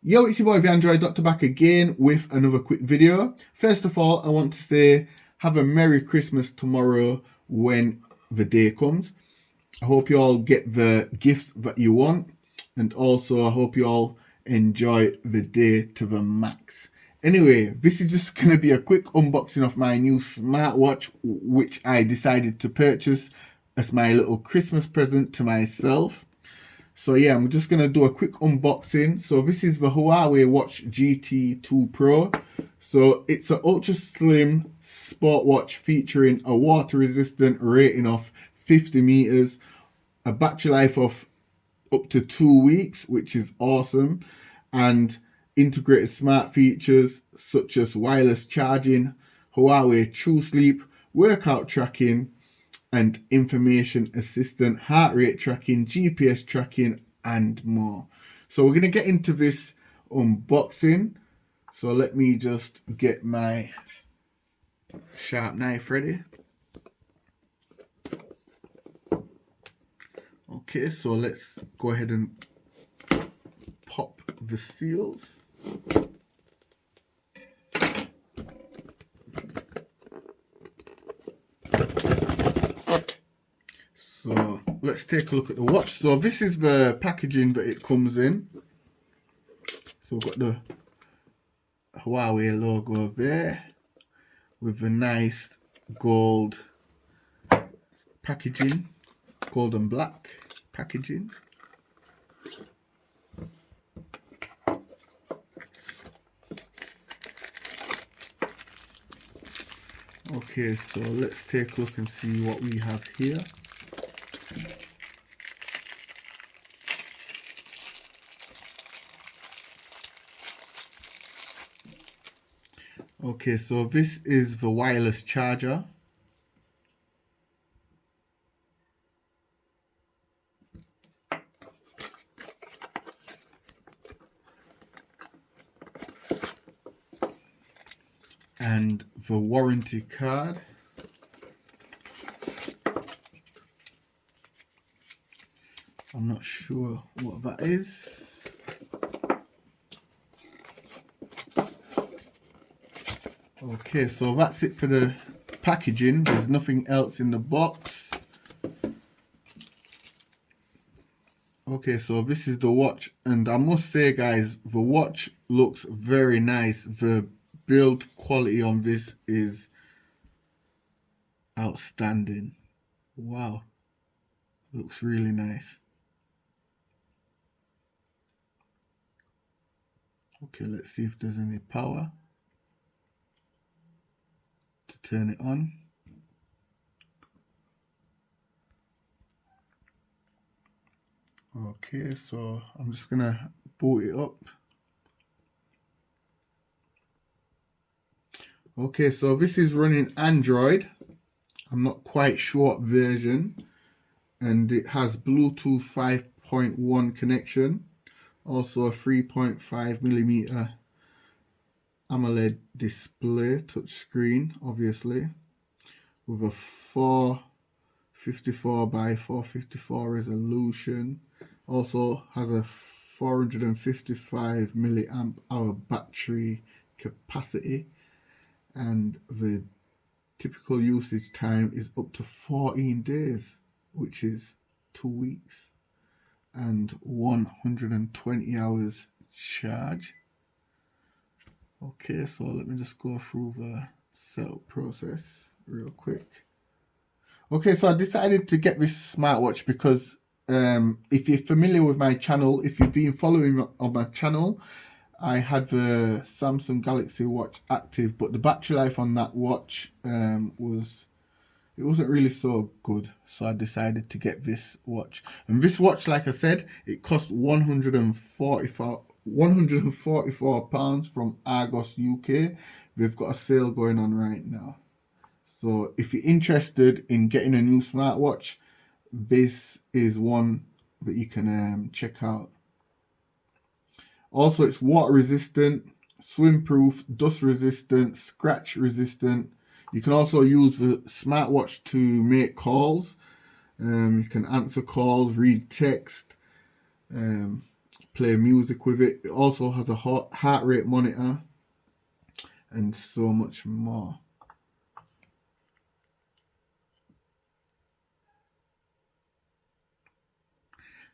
Yo, it's your boy Android Doctor back again with another quick video. First of all, I want to say have a Merry Christmas tomorrow when the day comes. I hope you all get the gifts that you want, and also I hope you all enjoy the day to the max. Anyway, this is just going to be a quick unboxing of my new smartwatch, which I decided to purchase as my little Christmas present to myself. So yeah, I'm just going to do a quick unboxing. So this is the Huawei Watch GT2 Pro. So it's an ultra slim sport watch featuring a water resistant rating of 50 meters, a battery life of up to 2 weeks, which is awesome, and integrated smart features such as wireless charging, Huawei True Sleep, workout tracking, and information assistant, heart rate tracking, GPS tracking, and more. So we're going to get into this unboxing. So let me just get my sharp knife ready. Okay, so let's go ahead and pop the seals. So let's take a look at the watch. So this is the packaging that it comes in. So we've got the Huawei logo there with the nice gold packaging, gold and black packaging. Okay, so let's take a look and see what we have here. Okay, so this is the wireless charger. And the warranty card. I'm not sure what that is. Okay, so that's it for the packaging. There's nothing else in the box. Okay, so this is the watch, and I must say guys, the watch looks very nice. The build quality on this is outstanding. Wow, looks really nice. Okay, let's see if there's any power to turn it on. Okay, so I'm just gonna boot it up. Okay, so this is running Android. I'm not quite sure what version, and it has Bluetooth 5.1 connection, also a 3.5mm AMOLED display, touchscreen, obviously, with a 454 by 454 resolution. Also has a 455 milliamp hour battery capacity, and the typical usage time is up to 14 days, which is 2 weeks, and 120 hours charge. Okay, so let me just go through the setup process real quick. Okay, so I decided to get this smartwatch because if you're familiar with my channel, if you've been following on my channel, I had the Samsung Galaxy Watch active, but the battery life on that watch wasn't really so good, so I decided to get this watch. And this watch, like I said, it cost £144 from Argos UK. They've got a sale going on right now. So if you're interested in getting a new smartwatch, this is one that you can check out. Also, it's water resistant, swim proof, dust resistant, scratch resistant. You can also use the smartwatch to make calls. You can answer calls, read text, play music with it. It also has a heart rate monitor and so much more.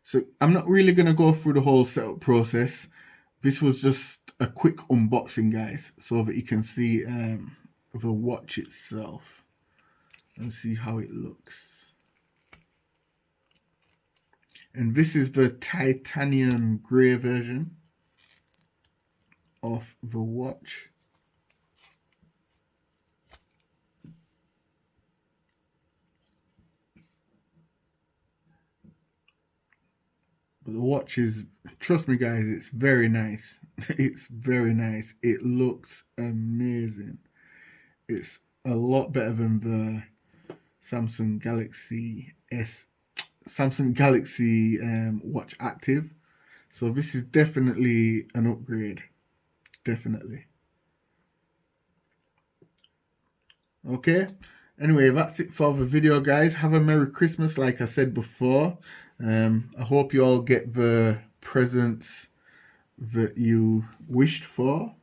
So I'm not really going to go through the whole setup process. This was just a quick unboxing, guys, so that you can see the watch itself and see how it looks. And this is the titanium grey version of the watch. But the watch is, trust me guys, it's very nice. It's very nice. It looks amazing. It's a lot better than the Samsung Galaxy Watch Active. So this is definitely an upgrade. Definitely. Okay. Anyway, that's it for the video, guys. Have a Merry Christmas, like I said before. I hope you all get the presents that you wished for.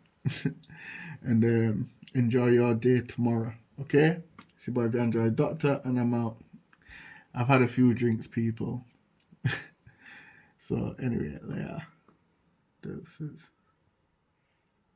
And enjoy your day tomorrow. Okay? See you, boy, if you enjoy Doctor, and I'm out. I've had a few drinks, people. So, anyway, yeah. Doses.